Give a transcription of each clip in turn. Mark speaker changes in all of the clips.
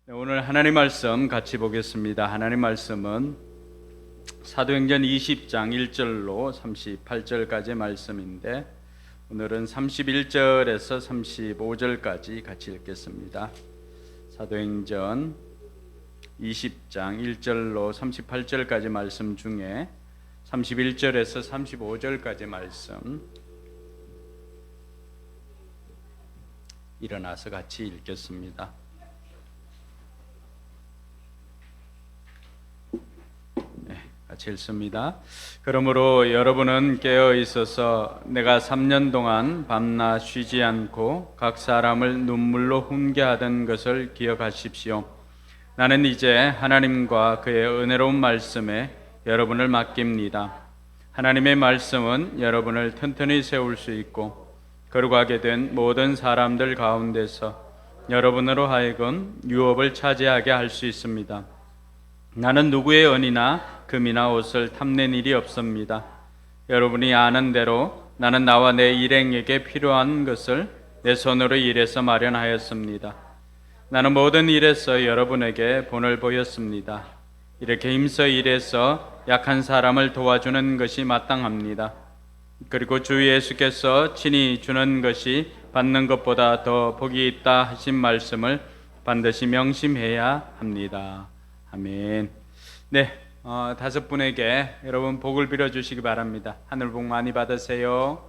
Speaker 1: 네, 오늘 하나님 말씀 같이 보겠습니다. 하나님 말씀은 사도행전 20장 1절로 38절까지의 말씀인데 오늘은 31절에서 35절까지 같이 읽겠습니다. 사도행전 20장 1절로 38절까지 말씀 중에 31절에서 35절까지 말씀 일어나서 같이 읽겠습니다. 같이 읽습니다. 그러므로 여러분은 깨어 있어서 내가 3년 동안 밤낮 쉬지 않고 각 사람을 눈물로 훈계하던 것을 기억하십시오. 나는 이제 하나님과 그의 은혜로운 말씀에 여러분을 맡깁니다. 하나님의 말씀은 여러분을 튼튼히 세울 수 있고 거룩하게 된 모든 사람들 가운데서 여러분으로 하여금 유업을 차지하게 할 수 있습니다. 나는 누구의 은이나 금이나 옷을 탐낸 일이 없습니다. 여러분이 아는 대로 나는 나와 내 일행에게 필요한 것을 내 손으로 일해서 마련하였습니다. 나는 모든 일에서 여러분에게 본을 보였습니다. 이렇게 힘써 일해서 약한 사람을 도와주는 것이 마땅합니다. 그리고 주 예수께서 친히 주는 것이 받는 것보다 더 복이 있다 하신 말씀을 반드시 명심해야 합니다. 아멘. 네, 다섯 분에게 여러분 복을 빌어 주시기 바랍니다. 하늘 복 많이 받으세요.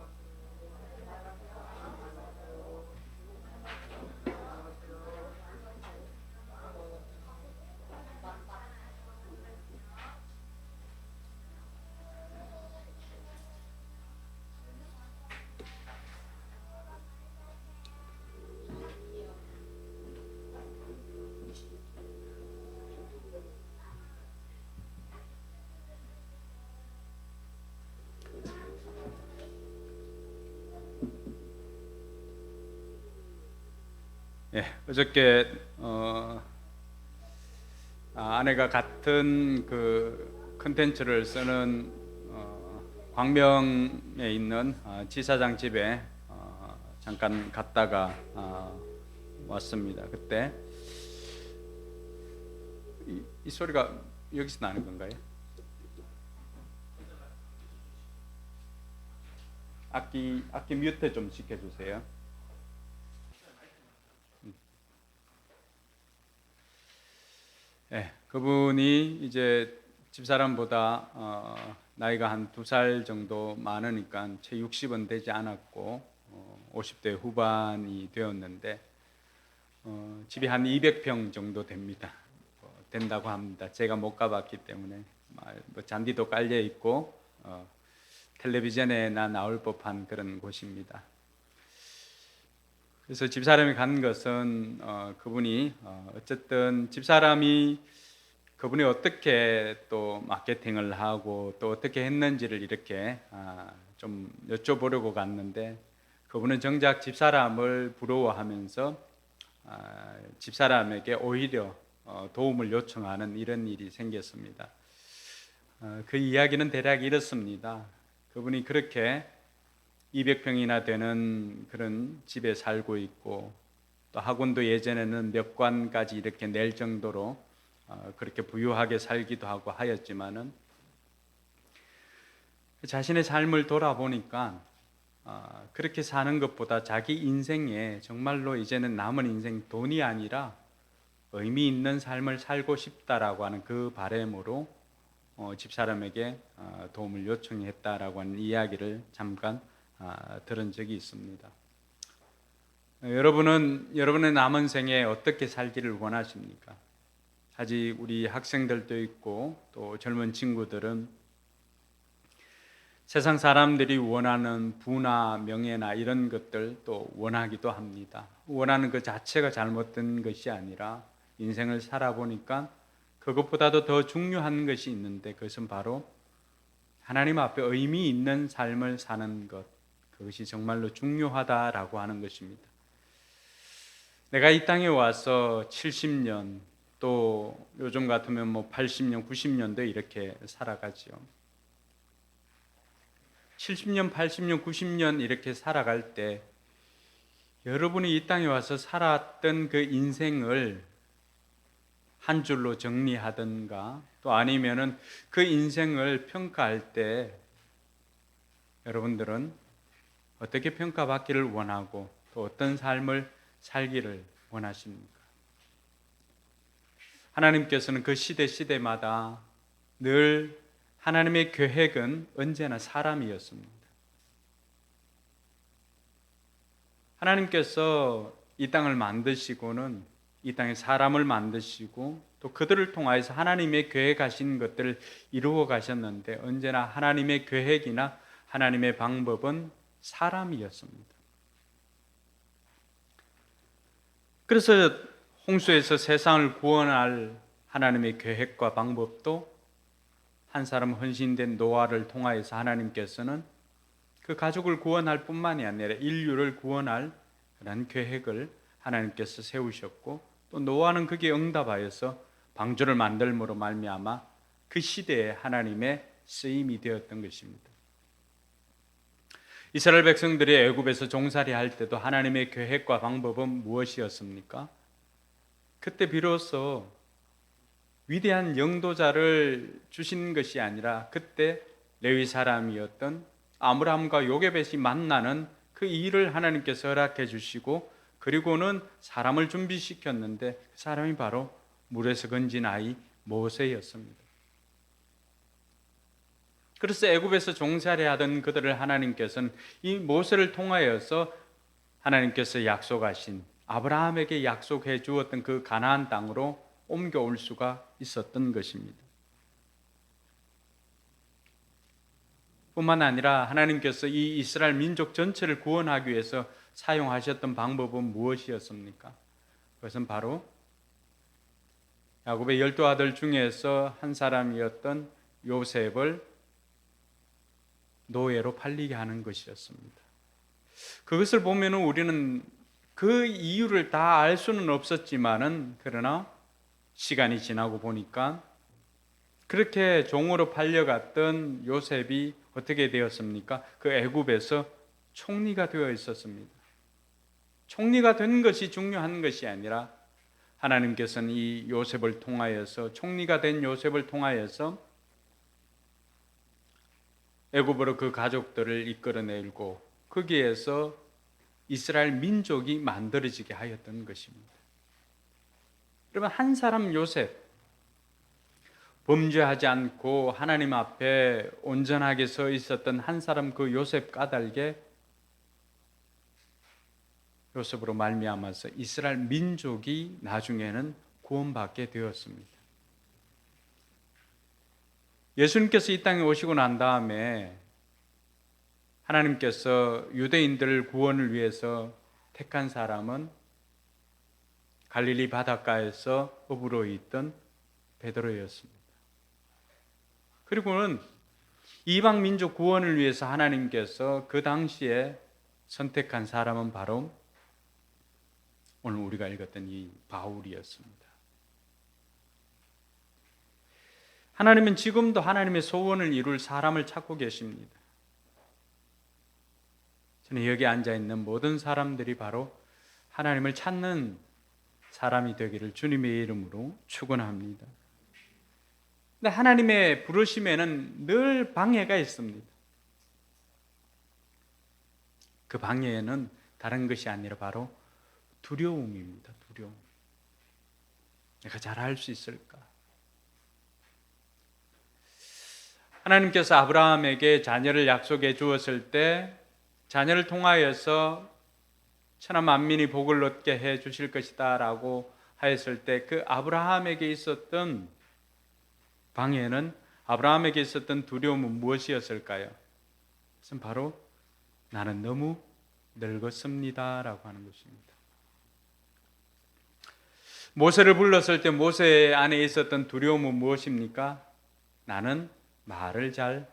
Speaker 1: 예, 어저께 아내가 같은 그 컨텐츠를 쓰는 광명에 있는 지사장 집에 잠깐 갔다가 왔습니다. 그때 이 소리가 여기서 나는 건가요? 악기 뮤트 좀 시켜주세요. 네, 그분이 이제 집사람보다 나이가 한 2살 정도 많으니까 채 60은 되지 않았고 50대 후반이 되었는데 집이 한 200평 정도 됩니다. 된다고 합니다. 제가 못 가봤기 때문에 뭐 잔디도 깔려 있고 텔레비전에나 나올 법한 그런 곳입니다. 그래서 집사람이 간 것은 그분이 어쨌든 집사람이 그분이 어떻게 또 마케팅을 하고 또 어떻게 했는지를 이렇게 좀 여쭤보려고 갔는데 그분은 정작 집사람을 부러워하면서 집사람에게 오히려 도움을 요청하는 이런 일이 생겼습니다. 그 이야기는 대략 이렇습니다. 그분이 그렇게 200평이나 되는 그런 집에 살고 있고 또 학원도 예전에는 몇 관까지 이렇게 낼 정도로 그렇게 부유하게 살기도 하고 하였지만은 자신의 삶을 돌아보니까 그렇게 사는 것보다 자기 인생에 정말로 이제는 남은 인생 돈이 아니라 의미 있는 삶을 살고 싶다라고 하는 그 바람으로 집사람에게 도움을 요청했다라고 하는 이야기를 잠깐 들은 적이 있습니다. 여러분은 여러분의 남은 생에 어떻게 살기를 원하십니까? 아직 우리 학생들도 있고 또 젊은 친구들은 세상 사람들이 원하는 부나 명예나 이런 것들 또 원하기도 합니다. 원하는 그 자체가 잘못된 것이 아니라 인생을 살아보니까 그것보다도 더 중요한 것이 있는데 그것은 바로 하나님 앞에 의미 있는 삶을 사는 것, 그것이 정말로 중요하다라고 하는 것입니다. 내가 이 땅에 와서 70년 또 요즘 같으면 뭐 80년, 90년도 이렇게 살아가죠. 70년, 80년, 90년 이렇게 살아갈 때 여러분이 이 땅에 와서 살았던 그 인생을 한 줄로 정리하든가 또 아니면은 그 인생을 평가할 때 여러분들은 어떻게 평가받기를 원하고 또 어떤 삶을 살기를 원하십니까? 하나님께서는 그 시대마다 늘 하나님의 계획은 언제나 사람이었습니다. 하나님께서 이 땅을 만드시고는 이 땅에 사람을 만드시고 또 그들을 통하여서 하나님의 계획하신 것들을 이루어 가셨는데 언제나 하나님의 계획이나 하나님의 방법은 사람이었습니다. 그래서 홍수에서 세상을 구원할 하나님의 계획과 방법도 한 사람 헌신된 노아를 통하여서 하나님께서는 그 가족을 구원할 뿐만이 아니라 인류를 구원할 그런 계획을 하나님께서 세우셨고 또 노아는 거기에 응답하여서 방주를 만들므로 말미암아 그 시대에 하나님의 쓰임이 되었던 것입니다. 이스라엘 백성들이 애굽에서 종살이 할 때도 하나님의 계획과 방법은 무엇이었습니까? 그때 비로소 위대한 영도자를 주신 것이 아니라 그때 레위 사람이었던 아므람과 요게벳이 만나는 그 일을 하나님께서 허락해 주시고 그리고는 사람을 준비시켰는데 그 사람이 바로 물에서 건진 아이 모세였습니다. 그래서 애굽에서 종살이 하던 그들을 하나님께서는 이 모세를 통하여서 하나님께서 약속하신 아브라함에게 약속해 주었던 그 가나안 땅으로 옮겨올 수가 있었던 것입니다. 뿐만 아니라 하나님께서 이 이스라엘 민족 전체를 구원하기 위해서 사용하셨던 방법은 무엇이었습니까? 그것은 바로 야곱의 12아들 중에서 한 사람이었던 요셉을 노예로 팔리게 하는 것이었습니다. 그것을 보면 우리는 그 이유를 다 알 수는 없었지만은 그러나 시간이 지나고 보니까 그렇게 종으로 팔려갔던 요셉이 어떻게 되었습니까? 그 애굽에서 총리가 되어 있었습니다. 총리가 된 것이 중요한 것이 아니라 하나님께서는 이 요셉을 통하여서 총리가 된 요셉을 통하여서 애굽으로 그 가족들을 이끌어내고 거기에서 이스라엘 민족이 만들어지게 하였던 것입니다. 여러분, 한 사람 요셉, 범죄하지 않고 하나님 앞에 온전하게 서 있었던 한 사람 그 요셉 까닭에 요셉으로 말미암아서 이스라엘 민족이 나중에는 구원받게 되었습니다. 예수님께서 이 땅에 오시고 난 다음에 하나님께서 유대인들 구원을 위해서 택한 사람은 갈릴리 바닷가에서 어부로 있던 베드로였습니다. 그리고는 이방 민족 구원을 위해서 하나님께서 그 당시에 선택한 사람은 바로 오늘 우리가 읽었던 이 바울이었습니다. 하나님은 지금도 하나님의 소원을 이룰 사람을 찾고 계십니다. 저는 여기 앉아있는 모든 사람들이 바로 하나님을 찾는 사람이 되기를 주님의 이름으로 축원합니다. 근데 하나님의 부르심에는 늘 방해가 있습니다. 그 방해에는 다른 것이 아니라 바로 두려움입니다. 두려움. 내가 잘할 수 있을까? 하나님께서 아브라함에게 자녀를 약속해 주었을 때 자녀를 통하여서 천하 만민이 복을 얻게 해 주실 것이다 라고 하였을 때 그 아브라함에게 있었던 방해는, 아브라함에게 있었던 두려움은 무엇이었을까요? 그것은 바로 나는 너무 늙었습니다 라고 하는 것입니다. 모세를 불렀을 때 모세 안에 있었던 두려움은 무엇입니까? 나는 말을 잘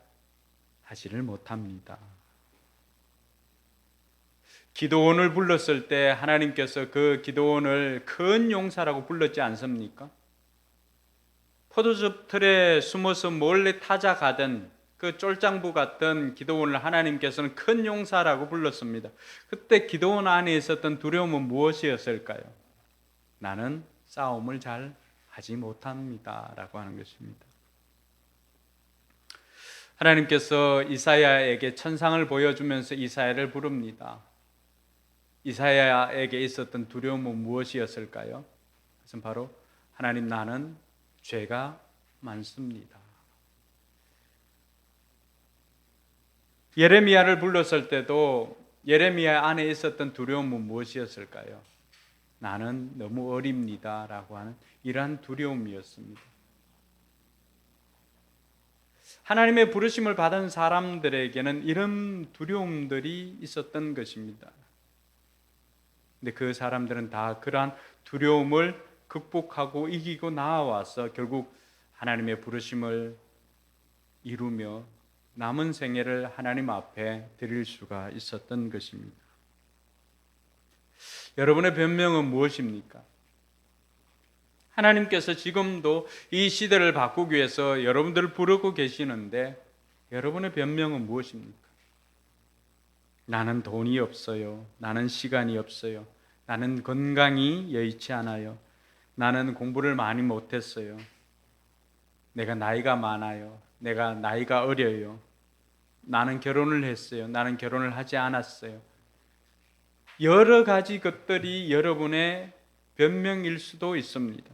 Speaker 1: 하지를 못합니다. 기드온을 불렀을 때 하나님께서 그 기드온을 큰 용사라고 불렀지 않습니까? 포도즙 틀에 숨어서 몰래 타작하던 그 쫄장부 같던 기드온을 하나님께서는 큰 용사라고 불렀습니다. 그때 기드온 안에 있었던 두려움은 무엇이었을까요? 나는 싸움을 잘 하지 못합니다라고 하는 것입니다. 하나님께서 이사야에게 천상을 보여주면서 이사야를 부릅니다. 이사야에게 있었던 두려움은 무엇이었을까요? 그것은 바로 하나님, 나는 죄가 많습니다. 예레미야를 불렀을 때도 예레미야 안에 있었던 두려움은 무엇이었을까요? 나는 너무 어립니다 라고 하는 이러한 두려움이었습니다. 하나님의 부르심을 받은 사람들에게는 이런 두려움들이 있었던 것입니다. 근데 그 사람들은 다 그러한 두려움을 극복하고 이기고 나아와서 결국 하나님의 부르심을 이루며 남은 생애를 하나님 앞에 드릴 수가 있었던 것입니다. 여러분의 변명은 무엇입니까? 하나님께서 지금도 이 시대를 바꾸기 위해서 여러분들을 부르고 계시는데 여러분의 변명은 무엇입니까? 나는 돈이 없어요. 나는 시간이 없어요. 나는 건강이 여의치 않아요. 나는 공부를 많이 못했어요. 내가 나이가 많아요. 내가 나이가 어려요. 나는 결혼을 했어요. 나는 결혼을 하지 않았어요. 여러 가지 것들이 여러분의 변명일 수도 있습니다.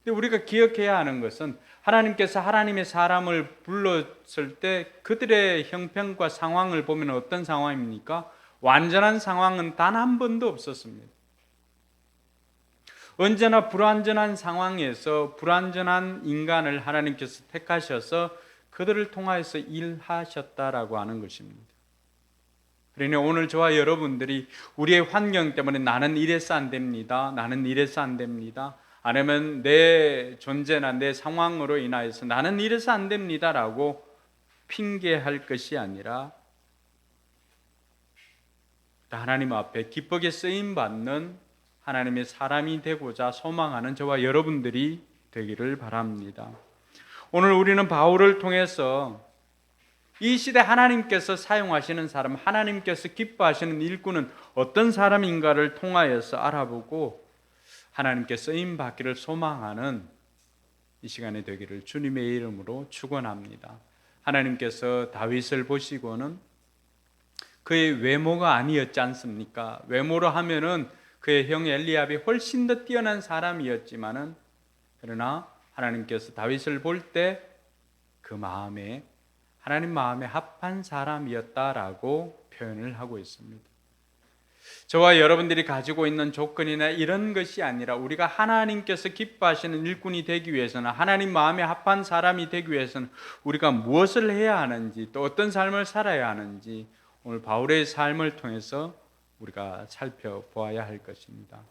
Speaker 1: 근데 우리가 기억해야 하는 것은 하나님께서 하나님의 사람을 불렀을 때 그들의 형편과 상황을 보면 어떤 상황입니까? 완전한 상황은 단 한 번도 없었습니다. 언제나 불완전한 상황에서 불완전한 인간을 하나님께서 택하셔서 그들을 통하여서 일하셨다라고 하는 것입니다. 그러니 오늘 저와 여러분들이 우리의 환경 때문에 나는 이래서 안 됩니다. 나는 이래서 안 됩니다. 아니면 내 존재나 내 상황으로 인하여서 나는 이래서 안 됩니다라고 핑계할 것이 아니라 하나님 앞에 기쁘게 쓰임받는 하나님의 사람이 되고자 소망하는 저와 여러분들이 되기를 바랍니다. 오늘 우리는 바울을 통해서 이 시대 하나님께서 사용하시는 사람, 하나님께서 기뻐하시는 일꾼은 어떤 사람인가를 통하여서 알아보고 하나님께 쓰임받기를 소망하는 이 시간이 되기를 주님의 이름으로 축원합니다. 하나님께서 다윗을 보시고는 그의 외모가 아니었지 않습니까? 외모로 하면은 그의 형 엘리압이 훨씬 더 뛰어난 사람이었지만은 그러나 하나님께서 다윗을 볼 때 그 마음에 하나님 마음에 합한 사람이었다라고 표현을 하고 있습니다. 저와 여러분들이 가지고 있는 조건이나 이런 것이 아니라 우리가 하나님께서 기뻐하시는 일꾼이 되기 위해서는 하나님 마음에 합한 사람이 되기 위해서는 우리가 무엇을 해야 하는지 또 어떤 삶을 살아야 하는지 오늘 바울의 삶을 통해서 우리가 살펴보아야 할 것입니다.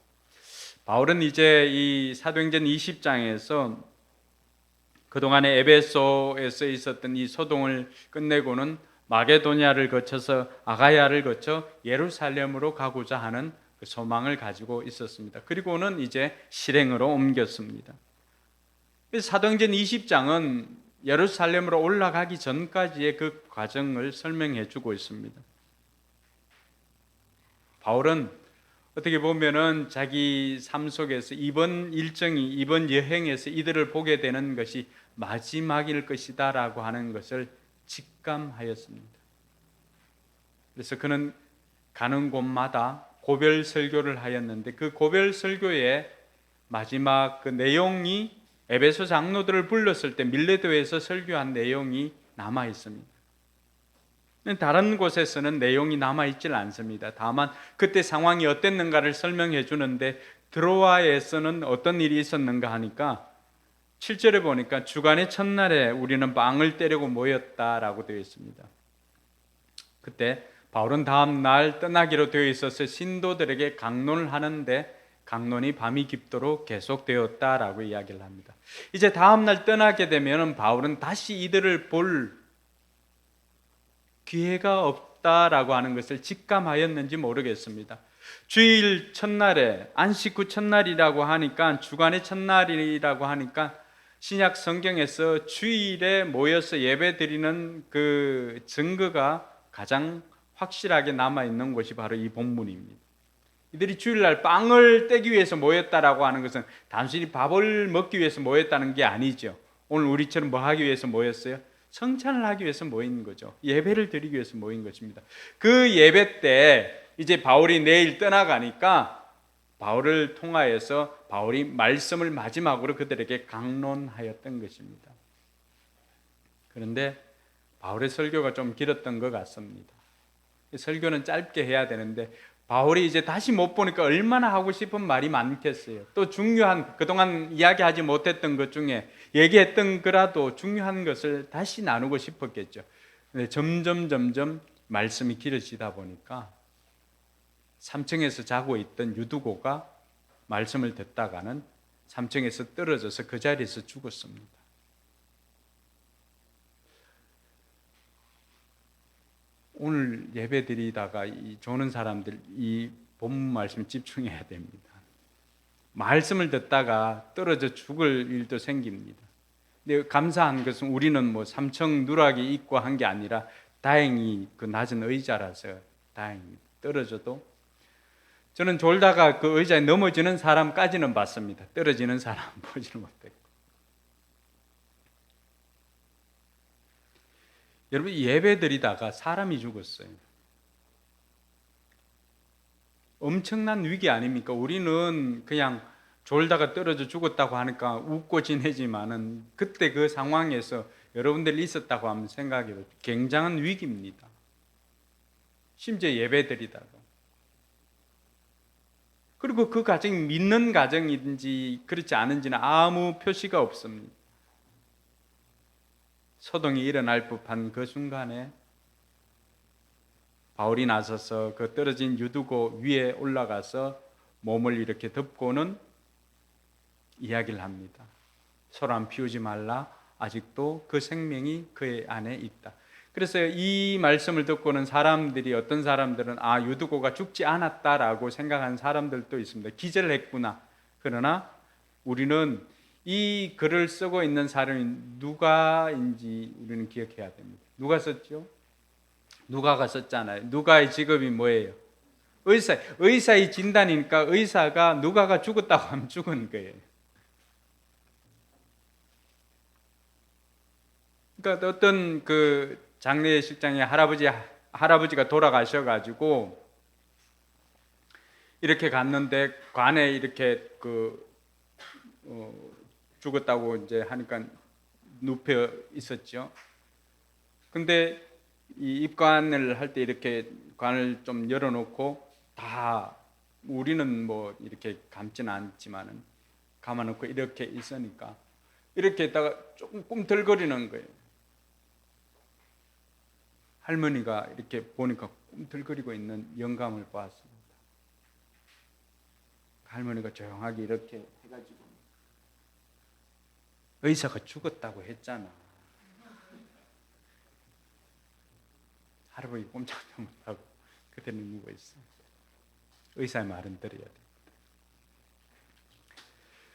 Speaker 1: 바울은 이제 이 사도행전 20장에서 그동안에 에베소에서 있었던 이 소동을 끝내고는 마게도냐를 거쳐서 아가야를 거쳐 예루살렘으로 가고자 하는 그 소망을 가지고 있었습니다. 그리고는 이제 실행으로 옮겼습니다. 사도행전 20장은 예루살렘으로 올라가기 전까지의 그 과정을 설명해 주고 있습니다. 바울은 어떻게 보면은 자기 삶 속에서 이번 여행에서 이들을 보게 되는 것이 마지막일 것이다라고 하는 것을 직감하였습니다. 그래서 그는 가는 곳마다 고별 설교를 하였는데 그 고별 설교의 마지막 그 내용이 에베소 장로들을 불렀을 때 밀레도에서 설교한 내용이 남아 있습니다. 다른 곳에서는 내용이 남아있질 않습니다. 다만 그때 상황이 어땠는가를 설명해 주는데 드로아에서는 어떤 일이 있었는가 하니까 7절에 보니까 주간의 첫날에 우리는 빵을 떼려고 모였다라고 되어 있습니다. 그때 바울은 다음 날 떠나기로 되어 있어서 신도들에게 강론을 하는데 강론이 밤이 깊도록 계속되었다라고 이야기를 합니다. 이제 다음 날 떠나게 되면 바울은 다시 이들을 볼 기회가 없다라고 하는 것을 직감하였는지 모르겠습니다. 주일 첫날에 안식 후 첫날이라고 하니까 주간의 첫날이라고 하니까 신약 성경에서 주일에 모여서 예배 드리는 그 증거가 가장 확실하게 남아 있는 것이 바로 이 본문입니다. 이들이 주일날 빵을 떼기 위해서 모였다라고 하는 것은 단순히 밥을 먹기 위해서 모였다는 게 아니죠. 오늘 우리처럼 뭐 하기 위해서 모였어요? 성찬을 하기 위해서 모인 거죠. 예배를 드리기 위해서 모인 것입니다. 그 예배 때 이제 바울이 내일 떠나가니까 바울을 통하여서 바울이 말씀을 마지막으로 그들에게 강론하였던 것입니다. 그런데 바울의 설교가 좀 길었던 것 같습니다. 설교는 짧게 해야 되는데 바울이 이제 다시 못 보니까 얼마나 하고 싶은 말이 많겠어요. 또 중요한 그동안 이야기하지 못했던 것 중에 얘기했던 거라도 중요한 것을 다시 나누고 싶었겠죠. 근데 점점 말씀이 길어지다 보니까 3층에서 자고 있던 유두고가 말씀을 듣다가는 3층에서 떨어져서 그 자리에서 죽었습니다. 오늘 예배 드리다가 조는 사람들 이 본문 말씀 집중해야 됩니다. 말씀을 듣다가 떨어져 죽을 일도 생깁니다. 근데 감사한 것은 우리는 뭐 3층 누락이 있고 한 게 아니라 다행히 그 낮은 의자라서 다행히 떨어져도 저는 졸다가 그 의자에 넘어지는 사람까지는 봤습니다. 떨어지는 사람 보지는 못했고. 여러분 예배 드리다가 사람이 죽었어요. 엄청난 위기 아닙니까? 우리는 그냥 졸다가 떨어져 죽었다고 하니까 웃고 지내지만은 그때 그 상황에서 여러분들이 있었다고 하면 생각해도 굉장한 위기입니다. 심지어 예배 드리다가. 그리고 그 가정이 믿는 가정인지 그렇지 않은지는 아무 표시가 없습니다. 소동이 일어날 법한 그 순간에 바울이 나서서 그 떨어진 유두고 위에 올라가서 몸을 이렇게 덮고는 이야기를 합니다. 소란 피우지 말라. 아직도 그 생명이 그의 안에 있다. 그래서 이 말씀을 듣고는 사람들이 어떤 사람들은 유두고가 죽지 않았다라고 생각한 사람들도 있습니다. 기절했구나. 그러나 우리는 이 글을 쓰고 있는 사람이 누가인지 우리는 기억해야 됩니다. 누가 썼죠? 누가가 썼잖아요. 누가의 직업이 뭐예요? 의사의 진단이니까 의사가 누가가 죽었다고 하면 죽은 거예요. 그러니까 어떤 그 장례식장에 할아버지가 돌아가셔가지고 이렇게 갔는데 관에 이렇게 죽었다고 이제 하니까 눕혀 있었죠. 근데 이 입관을 할 때 이렇게 관을 좀 열어놓고 다 우리는 뭐 이렇게 감지는 않지만은 감아놓고 이렇게 있으니까 이렇게 있다가 조금 꿈틀거리는 거예요. 할머니가 이렇게 보니까 꿈틀거리고 있는 영감을 보았습니다. 할머니가 조용하게 이렇게 해가지고 의사가 죽었다고 했잖아. 할아버지 꼼짝도 못하고 그대는 누워있어. 의사의 말은 들어야 돼.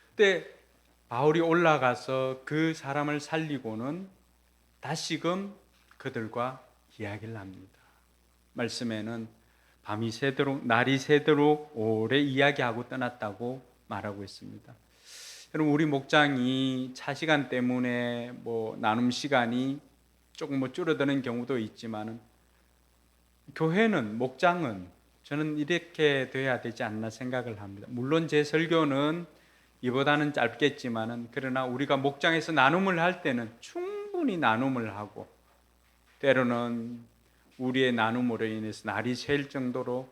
Speaker 1: 그때 바울이 올라가서 그 사람을 살리고는 다시금 그들과 이야기를 합니다. 말씀에는 밤이 새도록 날이 새도록 오래 이야기하고 떠났다고 말하고 있습니다. 여러분 우리 목장이 차 시간 때문에 나눔 시간이 조금 줄어드는 경우도 있지만은 교회는 목장은 저는 이렇게 돼야 되지 않나 생각을 합니다. 물론 제 설교는 이보다는 짧겠지만은 그러나 우리가 목장에서 나눔을 할 때는 충분히 나눔을 하고 때로는 우리의 나눔으로 인해서 날이 셀 정도로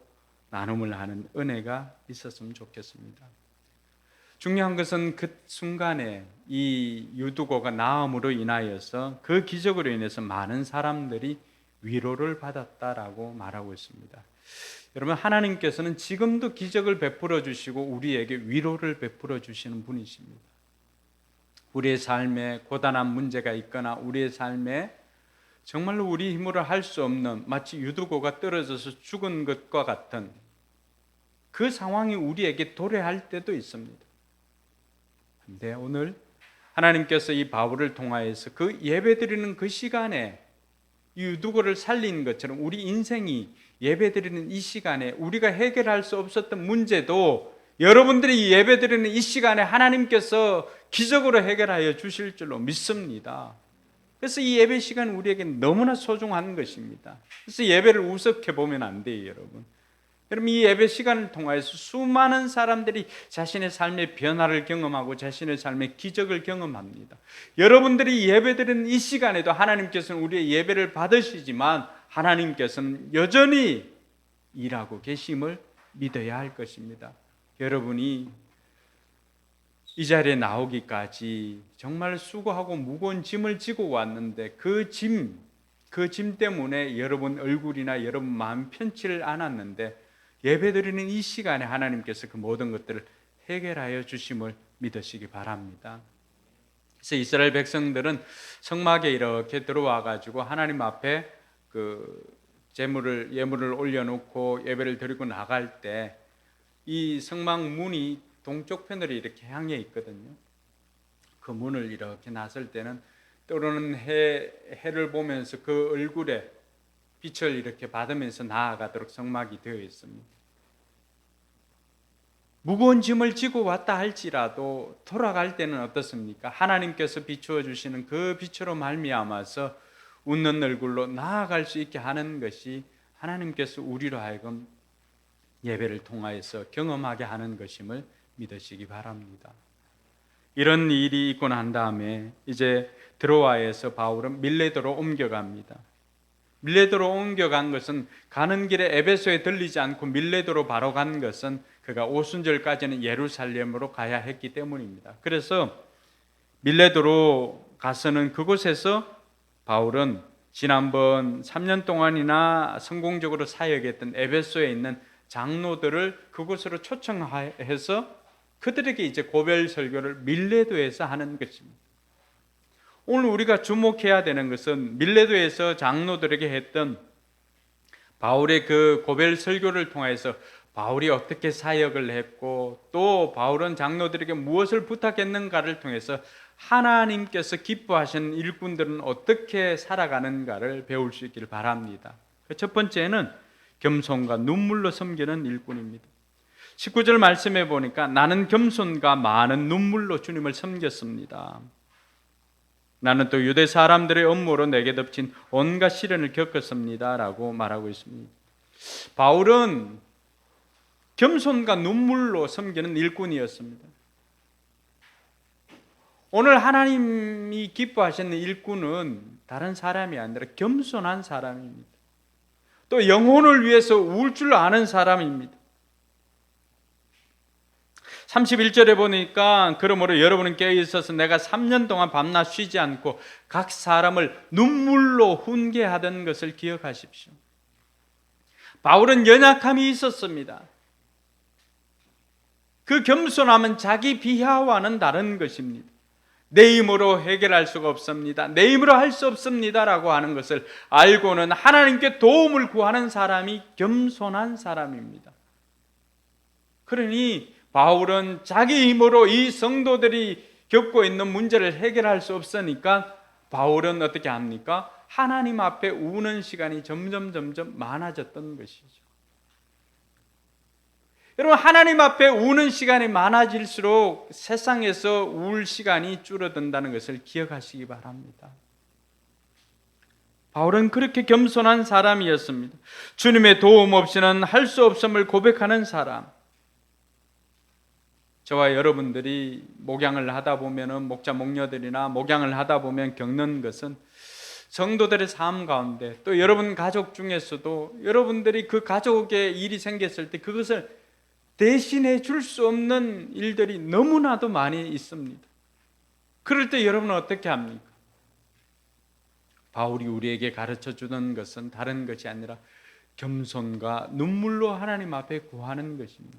Speaker 1: 나눔을 하는 은혜가 있었으면 좋겠습니다. 중요한 것은 그 순간에 이 유두고가 나음으로 인하여서 그 기적으로 인해서 많은 사람들이 위로를 받았다라고 말하고 있습니다. 여러분 하나님께서는 지금도 기적을 베풀어 주시고 우리에게 위로를 베풀어 주시는 분이십니다. 우리의 삶에 고단한 문제가 있거나 우리의 삶에 정말로 우리 힘으로 할 수 없는 마치 유두고가 떨어져서 죽은 것과 같은 그 상황이 우리에게 도래할 때도 있습니다. 그런데 오늘 하나님께서 이 바울을 통하여서 그 예배드리는 그 시간에 이 유두고를 살린 것처럼 우리 인생이 예배드리는 이 시간에 우리가 해결할 수 없었던 문제도 여러분들이 예배드리는 이 시간에 하나님께서 기적으로 해결하여 주실 줄로 믿습니다. 그래서 이 예배 시간 우리에게 너무나 소중한 것입니다. 그래서 예배를 우습게 보면 안 돼요, 여러분. 여러분, 이 예배 시간을 통하여서 수많은 사람들이 자신의 삶의 변화를 경험하고 자신의 삶의 기적을 경험합니다. 여러분들이 예배드리는 이 시간에도 하나님께서는 우리의 예배를 받으시지만 하나님께서는 여전히 일하고 계심을 믿어야 할 것입니다. 여러분이 이 자리에 나오기까지 정말 수고하고 무거운 짐을 지고 왔는데 그 짐 때문에 여러분 얼굴이나 여러분 마음 편치를 않았는데 예배드리는 이 시간에 하나님께서 그 모든 것들을 해결하여 주심을 믿으시기 바랍니다. 그래서 이스라엘 백성들은 성막에 이렇게 들어와 가지고 하나님 앞에 그 예물을 올려놓고 예배를 드리고 나갈 때 이 성막 문이 동쪽 편으로 이렇게 향해 있거든요. 그 문을 이렇게 나설 때는 떠오르는 해를 보면서 그 얼굴에 빛을 이렇게 받으면서 나아가도록 성막이 되어 있습니다. 무거운 짐을 지고 왔다 할지라도 돌아갈 때는 어떻습니까? 하나님께서 비추어 주시는 그 빛으로 말미암아서 웃는 얼굴로 나아갈 수 있게 하는 것이 하나님께서 우리로 하여금 예배를 통하여서 경험하게 하는 것임을 믿으시기 바랍니다. 이런 일이 있고 난 다음에 이제 드로아에서 바울은 밀레도로 옮겨갑니다. 밀레도로 옮겨간 것은 가는 길에 에베소에 들리지 않고 밀레도로 바로 간 것은 그가 오순절까지는 예루살렘으로 가야 했기 때문입니다. 그래서 밀레도로 가서는 그곳에서 바울은 지난번 3년 동안이나 성공적으로 사역했던 에베소에 있는 장로들을 그곳으로 초청해서 그들에게 이제 고별 설교를 밀레도에서 하는 것입니다. 오늘 우리가 주목해야 되는 것은 밀레도에서 장로들에게 했던 바울의 그 고별 설교를 통해서 바울이 어떻게 사역을 했고 또 바울은 장로들에게 무엇을 부탁했는가를 통해서 하나님께서 기뻐하시는 일꾼들은 어떻게 살아가는가를 배울 수 있기를 바랍니다. 첫 번째는 겸손과 눈물로 섬기는 일꾼입니다. 19절 말씀해 보니까 나는 겸손과 많은 눈물로 주님을 섬겼습니다. 나는 또 유대 사람들의 업무로 내게 덮친 온갖 시련을 겪었습니다 라고 말하고 있습니다. 바울은 겸손과 눈물로 섬기는 일꾼이었습니다. 오늘 하나님이 기뻐하시는 일꾼은 다른 사람이 아니라 겸손한 사람입니다. 또 영혼을 위해서 울 줄 아는 사람입니다. 31절에 보니까 그러므로 여러분은 깨어 있어서 내가 3년 동안 밤낮 쉬지 않고 각 사람을 눈물로 훈계하던 것을 기억하십시오. 바울은 연약함이 있었습니다. 그 겸손함은 자기 비하와는 다른 것입니다. 내 힘으로 해결할 수가 없습니다. 내 힘으로 할 수 없습니다라고 하는 것을 알고는 하나님께 도움을 구하는 사람이 겸손한 사람입니다. 그러니 바울은 자기 힘으로 이 성도들이 겪고 있는 문제를 해결할 수 없으니까 바울은 어떻게 합니까? 하나님 앞에 우는 시간이 점점 많아졌던 것이죠. 여러분, 하나님 앞에 우는 시간이 많아질수록 세상에서 울 시간이 줄어든다는 것을 기억하시기 바랍니다. 바울은 그렇게 겸손한 사람이었습니다. 주님의 도움 없이는 할 수 없음을 고백하는 사람. 저와 여러분들이 목양을 하다 보면은 목자 목녀들이나 목양을 하다 보면 겪는 것은 성도들의 삶 가운데 또 여러분 가족 중에서도 여러분들이 그 가족의 일이 생겼을 때 그것을 대신해 줄 수 없는 일들이 너무나도 많이 있습니다. 그럴 때 여러분은 어떻게 합니까? 바울이 우리에게 가르쳐 주는 것은 다른 것이 아니라 겸손과 눈물로 하나님 앞에 구하는 것입니다.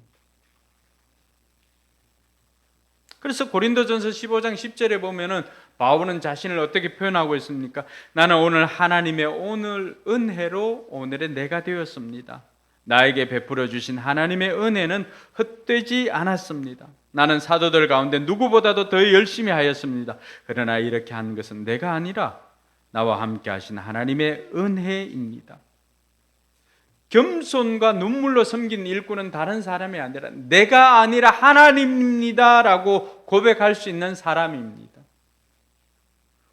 Speaker 1: 그래서 고린도전서 15장 10절에 보면은 바울은 자신을 어떻게 표현하고 있습니까? 나는 오늘 하나님의 오늘 은혜로 오늘의 내가 되었습니다. 나에게 베풀어 주신 하나님의 은혜는 헛되지 않았습니다. 나는 사도들 가운데 누구보다도 더 열심히 하였습니다. 그러나 이렇게 한 것은 내가 아니라 나와 함께 하신 하나님의 은혜입니다. 겸손과 눈물로 섬긴 일꾼은 다른 사람이 아니라 내가 아니라 하나님입니다라고 고백할 수 있는 사람입니다.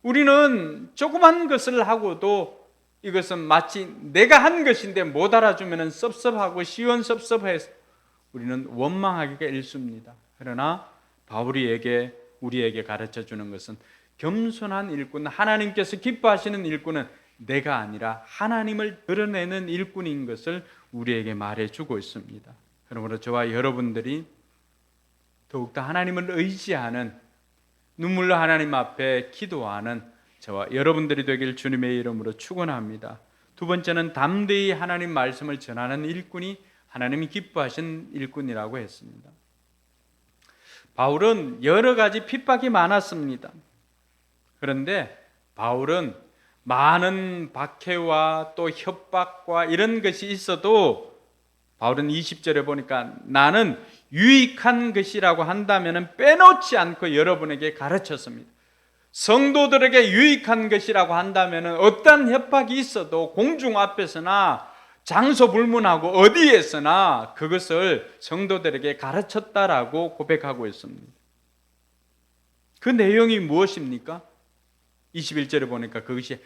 Speaker 1: 우리는 조그만 것을 하고도 이것은 마치 내가 한 것인데 못 알아주면 섭섭하고 시원섭섭해서 우리는 원망하기가 일쑤입니다. 그러나 바울이 우리에게 가르쳐 주는 것은 겸손한 일꾼, 하나님께서 기뻐하시는 일꾼은 내가 아니라 하나님을 드러내는 일꾼인 것을 우리에게 말해주고 있습니다. 그러므로 저와 여러분들이 더욱더 하나님을 의지하는, 눈물로 하나님 앞에 기도하는 저와 여러분들이 되길 주님의 이름으로 축원합니다. 두 번째는 담대히 하나님 말씀을 전하는 일꾼이 하나님이 기뻐하신 일꾼이라고 했습니다. 바울은 여러 가지 핍박이 많았습니다. 그런데 바울은 많은 박해와 또 협박과 이런 것이 있어도 바울은 20절에 보니까 나는 유익한 것이라고 한다면 빼놓지 않고 여러분에게 가르쳤습니다. 성도들에게 유익한 것이라고 한다면 어떠한 협박이 있어도 공중 앞에서나 장소 불문하고 어디에서나 그것을 성도들에게 가르쳤다라고 고백하고 있습니다. 그 내용이 무엇입니까? 21절에 보니까 그것이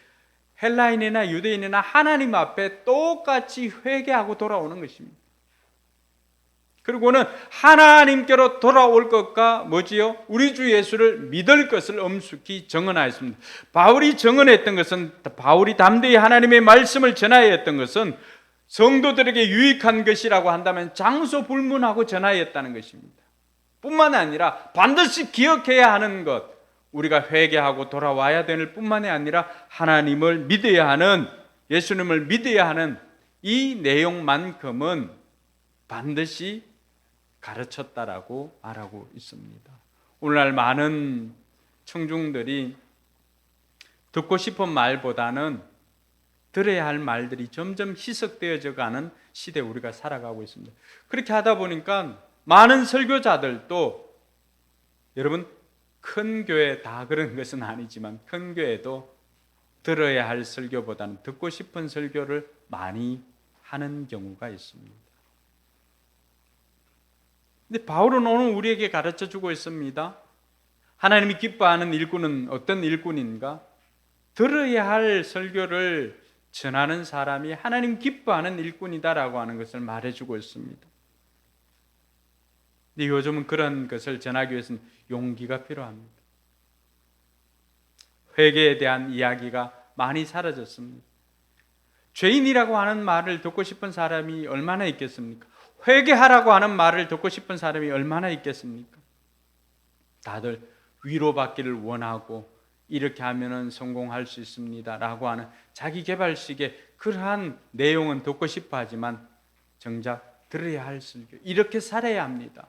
Speaker 1: 헬라인이나 유대인이나 하나님 앞에 똑같이 회개하고 돌아오는 것입니다. 그리고는 하나님께로 돌아올 것과 뭐지요? 우리 주 예수를 믿을 것을 엄숙히 정언하였습니다. 바울이 정언했던 것은, 바울이 담대히 하나님의 말씀을 전하여 했던 것은 성도들에게 유익한 것이라고 한다면 장소 불문하고 전하였다는 것입니다. 뿐만 아니라 반드시 기억해야 하는 것, 우리가 회개하고 돌아와야 될 뿐만이 아니라 하나님을 믿어야 하는, 예수님을 믿어야 하는 이 내용만큼은 반드시 가르쳤다라고 말하고 있습니다. 오늘날 많은 청중들이 듣고 싶은 말보다는 들어야 할 말들이 점점 희석되어져 가는 시대에 우리가 살아가고 있습니다. 그렇게 하다 보니까 많은 설교자들도, 여러분 큰 교회 다 그런 것은 아니지만 큰 교회도 들어야 할 설교보다는 듣고 싶은 설교를 많이 하는 경우가 있습니다. 근데 바울은 오늘 우리에게 가르쳐 주고 있습니다. 하나님이 기뻐하는 일꾼은 어떤 일꾼인가? 들어야 할 설교를 전하는 사람이 하나님 기뻐하는 일꾼이다라고 하는 것을 말해주고 있습니다. 근데 요즘은 그런 것을 전하기 위해서는 용기가 필요합니다. 회개에 대한 이야기가 많이 사라졌습니다. 죄인이라고 하는 말을 듣고 싶은 사람이 얼마나 있겠습니까? 회개하라고 하는 말을 듣고 싶은 사람이 얼마나 있겠습니까? 다들 위로받기를 원하고 이렇게 하면은 성공할 수 있습니다 라고 하는 자기 개발식의 그러한 내용은 듣고 싶어 하지만 정작 들어야 할 설교, 이렇게 살아야 합니다.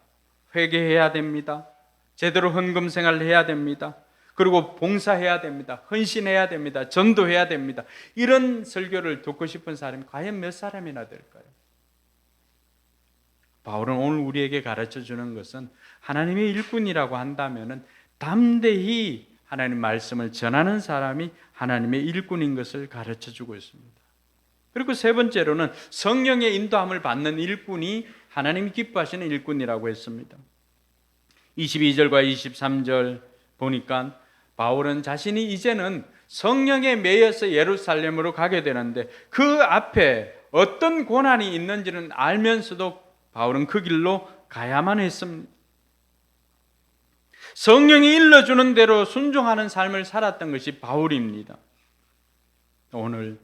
Speaker 1: 회개해야 됩니다. 제대로 헌금 생활을 해야 됩니다. 그리고 봉사해야 됩니다. 헌신해야 됩니다. 전도해야 됩니다. 이런 설교를 듣고 싶은 사람이 과연 몇 사람이나 될까요? 바울은 오늘 우리에게 가르쳐 주는 것은 하나님의 일꾼이라고 한다면 담대히 하나님 말씀을 전하는 사람이 하나님의 일꾼인 것을 가르쳐 주고 있습니다. 그리고 세 번째로는 성령의 인도함을 받는 일꾼이 하나님이 기뻐하시는 일꾼이라고 했습니다. 22절과 23절 보니까 바울은 자신이 이제는 성령에 매여서 예루살렘으로 가게 되는데 그 앞에 어떤 고난이 있는지는 알면서도 바울은 그 길로 가야만 했습니다. 성령이 일러주는 대로 순종하는 삶을 살았던 것이 바울입니다. 오늘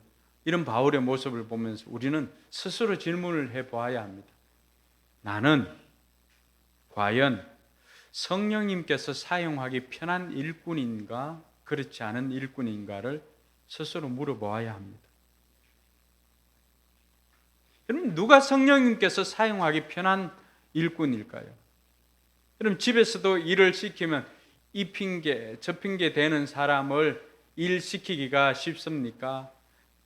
Speaker 1: 이런 바울의 모습을 보면서 우리는 스스로 질문을 해보아야 합니다. 나는 과연 성령님께서 사용하기 편한 일꾼인가 그렇지 않은 일꾼인가를 스스로 물어보아야 합니다. 여러분, 누가 성령님께서 사용하기 편한 일꾼일까요? 여러분, 집에서도 일을 시키면 이 핑계 저 핑계 대는 사람을 일 시키기가 쉽습니까?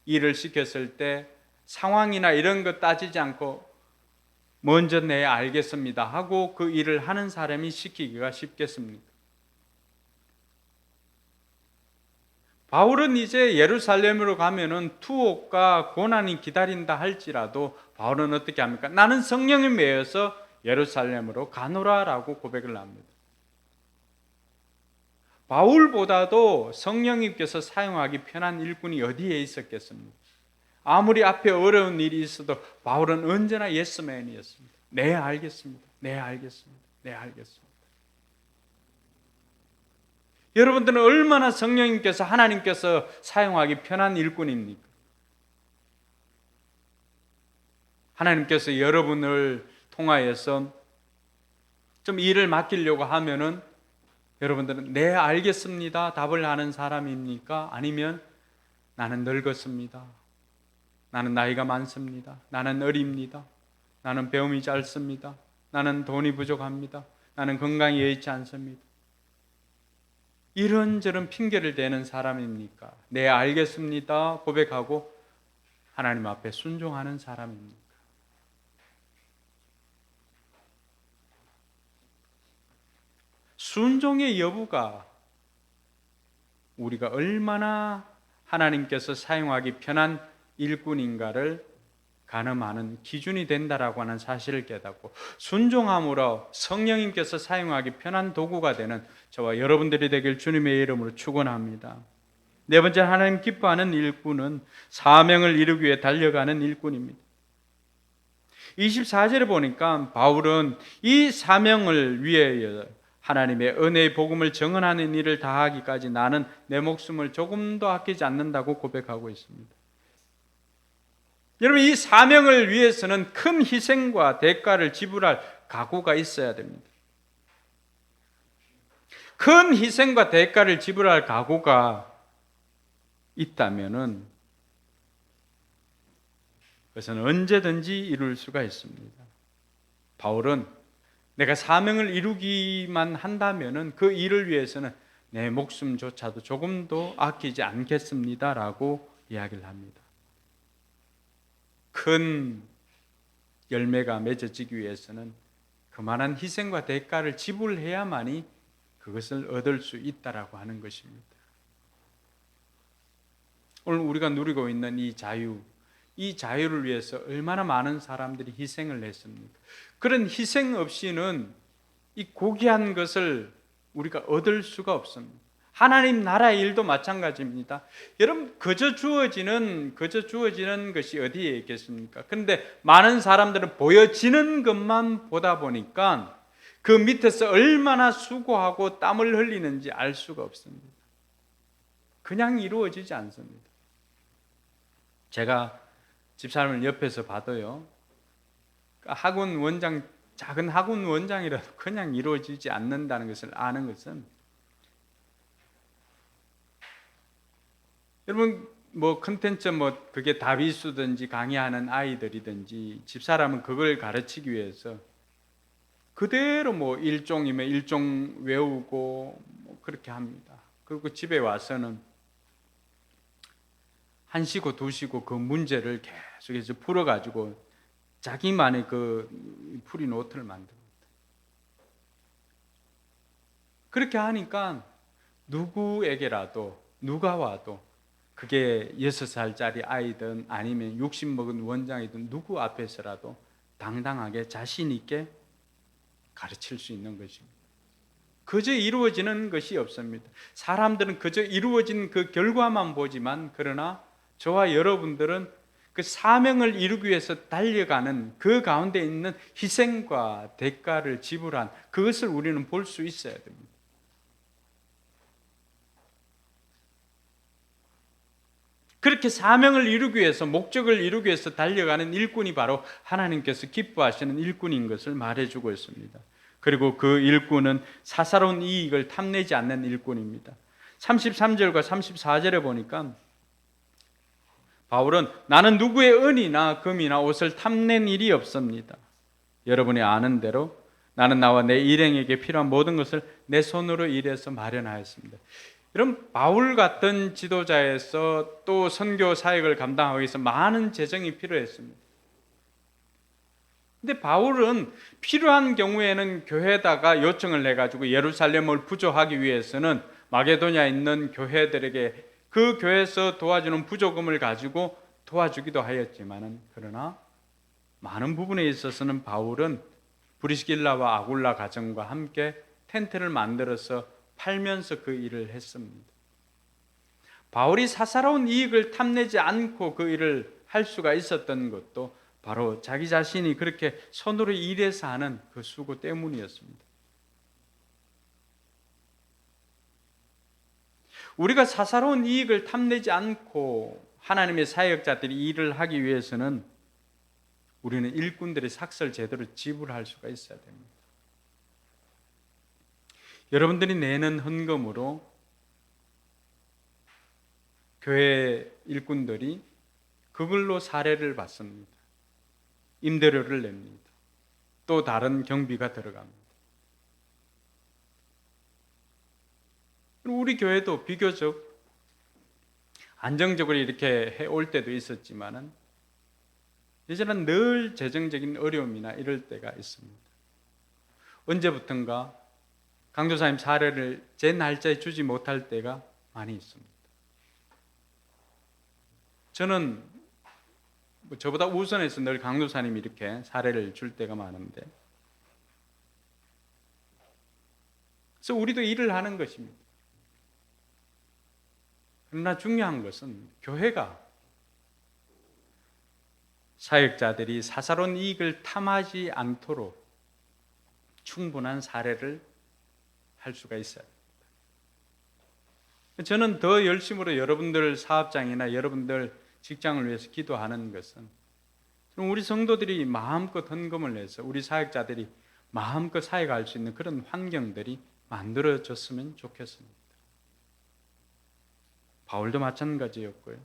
Speaker 1: 일을 시켰을 때 상황이나 이런 거 따지지 않고 먼저 네 알겠습니다 하고 그 일을 하는 사람이 시키기가 쉽겠습니까? 바울은 이제 예루살렘으로 가면은 투옥과 고난이 기다린다 할지라도 바울은 어떻게 합니까? 나는 성령에 매여서 예루살렘으로 가노라라고 고백을 합니다. 바울보다도 성령님께서 사용하기 편한 일꾼이 어디에 있었겠습니까? 아무리 앞에 어려운 일이 있어도 바울은 언제나 예스맨이었습니다. 네, 알겠습니다. 네, 알겠습니다. 네, 알겠습니다. 여러분들은 얼마나 성령님께서 하나님께서 사용하기 편한 일꾼입니까? 하나님께서 여러분을 통하여서 좀 일을 맡기려고 하면은 여러분들은 네, 알겠습니다. 답을 하는 사람입니까? 아니면 나는 늙었습니다. 나는 나이가 많습니다. 나는 어립니다. 나는 배움이 짧습니다. 나는 돈이 부족합니다. 나는 건강이 여의치 않습니다. 이런저런 핑계를 대는 사람입니까? 네, 알겠습니다. 고백하고 하나님 앞에 순종하는 사람입니까? 순종의 여부가 우리가 얼마나 하나님께서 사용하기 편한 일꾼인가를 가늠하는 기준이 된다라고 하는 사실을 깨닫고 순종함으로 성령님께서 사용하기 편한 도구가 되는 저와 여러분들이 되길 주님의 이름으로 축원합니다. 네 번째, 하나님 기뻐하는 일꾼은 사명을 이루기 위해 달려가는 일꾼입니다. 24절에 보니까 바울은 이 사명을 위해 하나님의 은혜의 복음을 증언하는 일을 다하기까지 나는 내 목숨을 조금도 아끼지 않는다고 고백하고 있습니다. 여러분, 이 사명을 위해서는 큰 희생과 대가를 지불할 각오가 있어야 됩니다. 큰 희생과 대가를 지불할 각오가 있다면은 그것은 언제든지 이룰 수가 있습니다. 바울은 내가 사명을 이루기만 한다면은 그 일을 위해서는 내 목숨조차도 조금도 아끼지 않겠습니다라고 이야기를 합니다. 큰 열매가 맺어지기 위해서는 그만한 희생과 대가를 지불해야만이 그것을 얻을 수 있다라고 하는 것입니다. 오늘 우리가 누리고 있는 이 자유를 위해서 얼마나 많은 사람들이 희생을 했습니까? 그런 희생 없이는 이 고귀한 것을 우리가 얻을 수가 없습니다. 하나님 나라의 일도 마찬가지입니다. 여러분, 그저 주어지는 것이 어디에 있겠습니까? 그런데 많은 사람들은 보여지는 것만 보다 보니까 그 밑에서 얼마나 수고하고 땀을 흘리는지 알 수가 없습니다. 그냥 이루어지지 않습니다. 제가 집사람을 옆에서 봐도요, 작은 학원 원장이라도 그냥 이루어지지 않는다는 것을 아는 것은, 여러분, 컨텐츠 그게 다비수든지 강의하는 아이들이든지 집사람은 그걸 가르치기 위해서 그대로 일종이면 일종 외우고 그렇게 합니다. 그리고 집에 와서는 1시고 2시고 그 문제를 계속해서 풀어가지고 자기만의 그 풀이 노트를 만듭니다. 그렇게 하니까 누가 와도 그게 6살짜리 아이든 아니면 60 먹은 원장이든 누구 앞에서라도 당당하게 자신 있게 가르칠 수 있는 것입니다. 그저 이루어지는 것이 없습니다. 사람들은 그저 이루어진 그 결과만 보지만, 그러나 저와 여러분들은 그 사명을 이루기 위해서 달려가는 그 가운데 있는 희생과 대가를 지불한 그것을 우리는 볼 수 있어야 됩니다. 그렇게 사명을 이루기 위해서, 목적을 이루기 위해서 달려가는 일꾼이 바로 하나님께서 기뻐하시는 일꾼인 것을 말해주고 있습니다. 그리고 그 일꾼은 사사로운 이익을 탐내지 않는 일꾼입니다. 33절과 34절에 보니까 바울은 나는 누구의 은이나 금이나 옷을 탐낸 일이 없습니다. 여러분이 아는 대로 나는 나와 내 일행에게 필요한 모든 것을 내 손으로 일해서 마련하였습니다. 여러분, 바울 같은 지도자에서 또 선교 사역을 감당하기 위해서 많은 재정이 필요했습니다. 근데 바울은 필요한 경우에는 교회에다가 요청을 해가지고 예루살렘을 부조하기 위해서는 마게도냐에 있는 교회들에게 그 교회에서 도와주는 부조금을 가지고 도와주기도 하였지만은, 그러나 많은 부분에 있어서는 바울은 브리스길라와 아굴라 가정과 함께 텐트를 만들어서 팔면서 그 일을 했습니다. 바울이 사사로운 이익을 탐내지 않고 그 일을 할 수가 있었던 것도 바로 자기 자신이 그렇게 손으로 일해서 하는 그 수고 때문이었습니다. 우리가 사사로운 이익을 탐내지 않고 하나님의 사역자들이 일을 하기 위해서는 우리는 일꾼들의 삭설 제대로 지불할 수가 있어야 됩니다. 여러분들이 내는 헌금으로 교회 일꾼들이 그걸로 사례를 받습니다. 임대료를 냅니다. 또 다른 경비가 들어갑니다. 우리 교회도 비교적 안정적으로 이렇게 해올 때도 있었지만은 이제는 늘 재정적인 어려움이나 이럴 때가 있습니다. 언제부턴가 강도사님 사례를 제 날짜에 주지 못할 때가 많이 있습니다. 저는 저보다 우선해서 늘 강도사님이 이렇게 사례를 줄 때가 많은데, 그래서 우리도 일을 하는 것입니다. 그러나 중요한 것은 교회가 사역자들이 사사로운 이익을 탐하지 않도록 충분한 사례를 할 수가 있어요. 저는 더 열심으로 여러분들 사업장이나 여러분들 직장을 위해서 기도하는 것은, 우리 성도들이 마음껏 헌금을 내서 우리 사역자들이 마음껏 사역할 수 있는 그런 환경들이 만들어졌으면 좋겠습니다. 바울도 마찬가지였고요.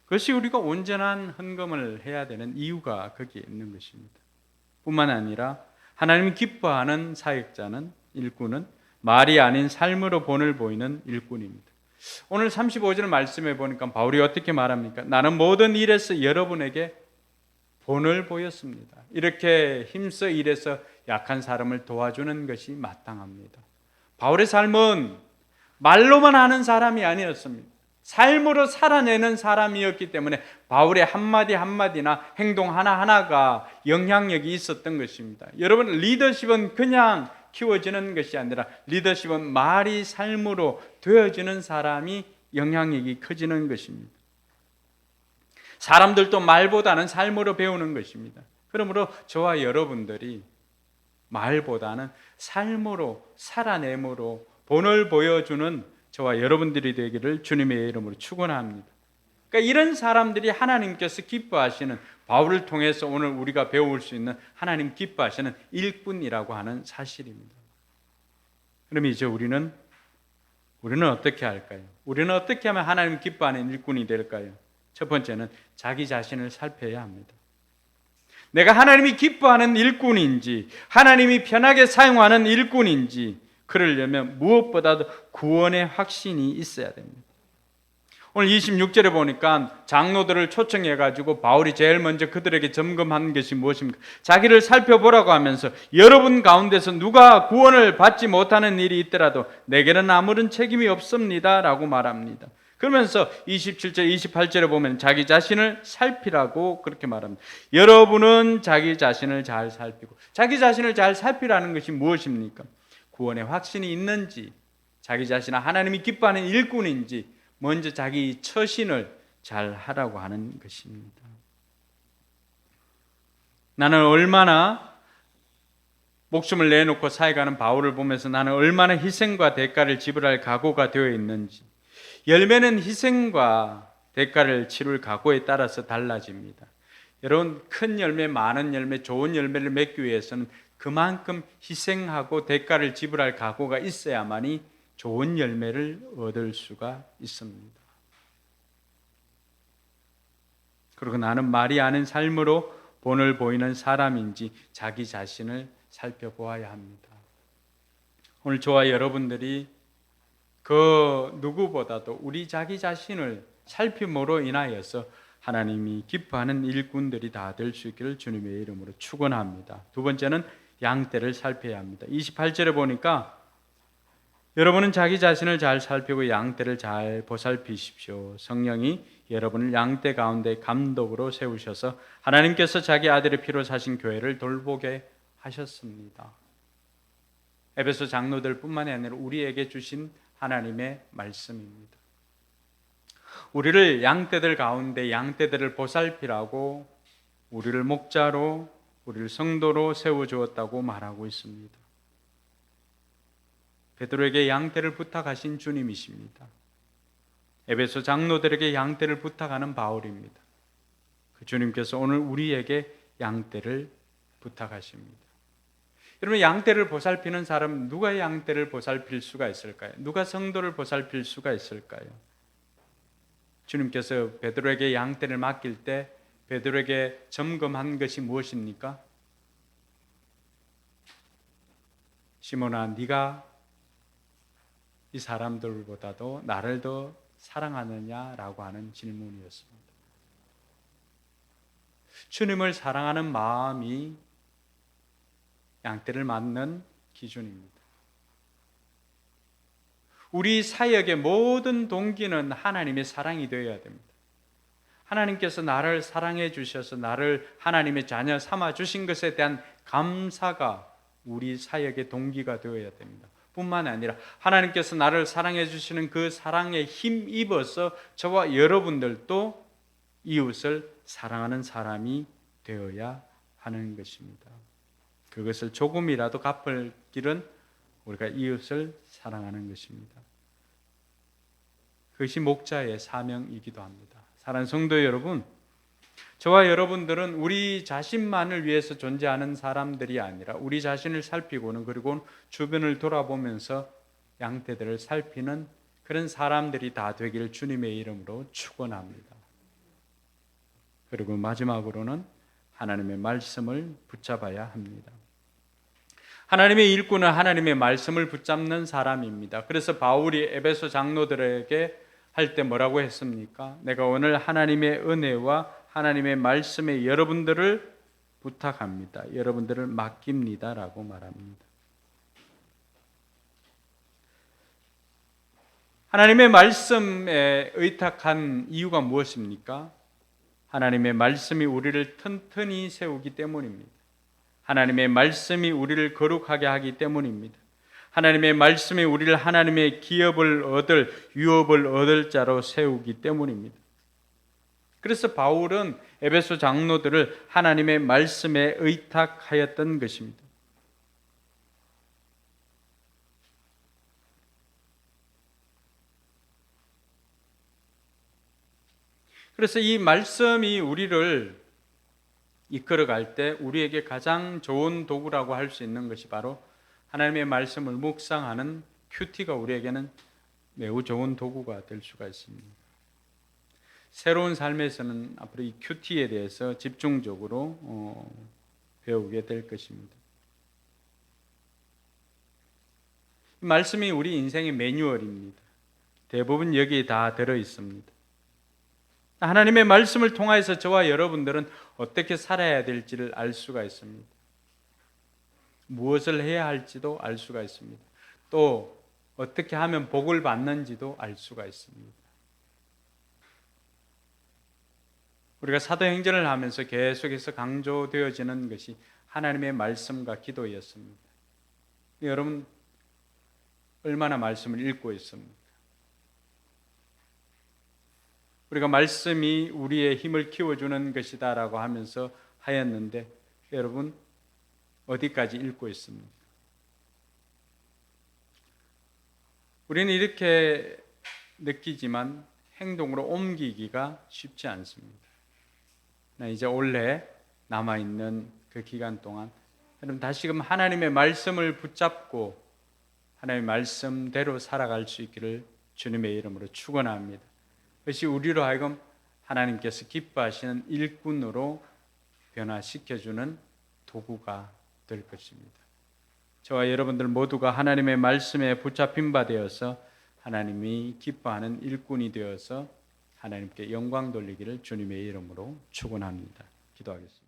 Speaker 1: 그것이 우리가 온전한 헌금을 해야 되는 이유가 거기에 있는 것입니다. 뿐만 아니라 하나님이 기뻐하는 사역자는, 일꾼은 말이 아닌 삶으로 본을 보이는 일꾼입니다. 오늘 35절 말씀에 보니까 바울이 어떻게 말합니까? 나는 모든 일에서 여러분에게 본을 보였습니다. 이렇게 힘써 일해서 약한 사람을 도와주는 것이 마땅합니다. 바울의 삶은 말로만 하는 사람이 아니었습니다. 삶으로 살아내는 사람이었기 때문에 바울의 한마디 한마디나 행동 하나하나가 영향력이 있었던 것입니다. 여러분, 리더십은 그냥 키워지는 것이 아니라 리더십은 말이 삶으로 되어지는 사람이 영향력이 커지는 것입니다. 사람들도 말보다는 삶으로 배우는 것입니다. 그러므로 저와 여러분들이 말보다는 삶으로 살아내므로 본을 보여주는 저와 여러분들이 되기를 주님의 이름으로 축원합니다. 그러니까 이런 사람들이 하나님께서 기뻐하시는, 바울을 통해서 오늘 우리가 배울 수 있는 하나님 기뻐하시는 일꾼이라고 하는 사실입니다. 그럼 이제 우리는 어떻게 할까요? 우리는 어떻게 하면 하나님 기뻐하는 일꾼이 될까요? 첫 번째는 자기 자신을 살펴야 합니다. 내가 하나님이 기뻐하는 일꾼인지, 하나님이 편하게 사용하는 일꾼인지, 그러려면 무엇보다도 구원의 확신이 있어야 됩니다. 오늘 26절에 보니까 장로들을 초청해가지고 바울이 제일 먼저 그들에게 점검한 것이 무엇입니까? 자기를 살펴보라고 하면서 여러분 가운데서 누가 구원을 받지 못하는 일이 있더라도 내게는 아무런 책임이 없습니다 라고 말합니다. 그러면서 27절, 28절에 보면 자기 자신을 살피라고 그렇게 말합니다. 여러분은 자기 자신을 잘 살피고, 자기 자신을 잘 살피라는 것이 무엇입니까? 구원의 확신이 있는지, 자기 자신은 하나님이 기뻐하는 일꾼인지 먼저 자기 처신을 잘 하라고 하는 것입니다. 나는 얼마나 목숨을 내놓고 사역하는 바울을 보면서 나는 얼마나 희생과 대가를 지불할 각오가 되어 있는지, 열매는 희생과 대가를 치룰 각오에 따라서 달라집니다. 여러분, 큰 열매, 많은 열매, 좋은 열매를 맺기 위해서는 그만큼 희생하고 대가를 지불할 각오가 있어야만이 좋은 열매를 얻을 수가 있습니다. 그리고 나는 말이 아닌 삶으로 본을 보이는 사람인지 자기 자신을 살펴보아야 합니다. 오늘 저와 여러분들이 그 누구보다도 우리 자기 자신을 살핌으로 인하여서 하나님이 기뻐하는 일꾼들이 다 될 수 있기를 주님의 이름으로 축원합니다. 두 번째는 양떼를 살펴야 합니다. 28절에 보니까 여러분은 자기 자신을 잘 살피고 양떼를 잘 보살피십시오. 성령이 여러분을 양떼 가운데 감독으로 세우셔서 하나님께서 자기 아들의 피로 사신 교회를 돌보게 하셨습니다. 에베소 장로들뿐만이 아니라 우리에게 주신 하나님의 말씀입니다. 우리를 양떼들 가운데 양떼들을 보살피라고 우리를 목자로 우리를 성도로 세워주었다고 말하고 있습니다. 베드로에게 양떼를 부탁하신 주님이십니다. 에베소 장로들에게 양떼를 부탁하는 바울입니다. 그 주님께서 오늘 우리에게 양떼를 부탁하십니다. 여러분, 양떼를 보살피는 사람, 누가 양떼를 보살필 수가 있을까요? 누가 성도를 보살필 수가 있을까요? 주님께서 베드로에게 양떼를 맡길 때 베드로에게 점검한 것이 무엇입니까? 시몬아, 네가 이 사람들보다도 나를 더 사랑하느냐라고 하는 질문이었습니다. 주님을 사랑하는 마음이 양떼를 맡는 기준입니다. 우리 사역의 모든 동기는 하나님의 사랑이 되어야 됩니다. 하나님께서 나를 사랑해 주셔서 나를 하나님의 자녀 삼아 주신 것에 대한 감사가 우리 사역의 동기가 되어야 됩니다. 뿐만 아니라 하나님께서 나를 사랑해 주시는 그 사랑에 힘입어서 저와 여러분들도 이웃을 사랑하는 사람이 되어야 하는 것입니다. 그것을 조금이라도 갚을 길은 우리가 이웃을 사랑하는 것입니다. 그것이 목자의 사명이기도 합니다. 사랑하는 성도 여러분, 저와 여러분들은 우리 자신만을 위해서 존재하는 사람들이 아니라 우리 자신을 살피고는 그리고 주변을 돌아보면서 양떼들을 살피는 그런 사람들이 다 되기를 주님의 이름으로 축원합니다. 그리고 마지막으로는 하나님의 말씀을 붙잡아야 합니다. 하나님의 일꾼은 하나님의 말씀을 붙잡는 사람입니다. 그래서 바울이 에베소 장로들에게 할 때 뭐라고 했습니까? 내가 오늘 하나님의 은혜와 하나님의 말씀에 여러분들을 부탁합니다. 여러분들을 맡깁니다. 라고 말합니다. 하나님의 말씀에 의탁한 이유가 무엇입니까? 하나님의 말씀이 우리를 튼튼히 세우기 때문입니다. 하나님의 말씀이 우리를 거룩하게 하기 때문입니다. 하나님의 말씀이 우리를 하나님의 기업을 얻을, 유업을 얻을 자로 세우기 때문입니다. 그래서 바울은 에베소 장로들을 하나님의 말씀에 의탁하였던 것입니다. 그래서 이 말씀이 우리를 이끌어갈 때 우리에게 가장 좋은 도구라고 할 수 있는 것이 바로 하나님의 말씀을 묵상하는 큐티가 우리에게는 매우 좋은 도구가 될 수가 있습니다. 새로운 삶에서는 앞으로 이 큐티에 대해서 집중적으로 배우게 될 것입니다. 이 말씀이 우리 인생의 매뉴얼입니다. 대부분 여기에 다 들어 있습니다. 하나님의 말씀을 통하여서 저와 여러분들은 어떻게 살아야 될지를 알 수가 있습니다. 무엇을 해야 할지도 알 수가 있습니다. 또 어떻게 하면 복을 받는지도 알 수가 있습니다. 우리가 사도행전을 하면서 계속해서 강조되어지는 것이 하나님의 말씀과 기도였습니다. 여러분 얼마나 말씀을 읽고 있습니까? 우리가 말씀이 우리의 힘을 키워주는 것이다라고 하면서 하였는데 여러분 어디까지 읽고 있습니까? 우리는 이렇게 느끼지만 행동으로 옮기기가 쉽지 않습니다. 이제 올해 남아있는 그 기간 동안 여러분 다시금 하나님의 말씀을 붙잡고 하나님의 말씀대로 살아갈 수 있기를 주님의 이름으로 축원합니다. 그것이 우리로 하여금 하나님께서 기뻐하시는 일꾼으로 변화시켜주는 도구가 될 것입니다. 저와 여러분들 모두가 하나님의 말씀에 붙잡힌 바 되어서 하나님이 기뻐하는 일꾼이 되어서 하나님께 영광 돌리기를 주님의 이름으로 축원합니다. 기도하겠습니다.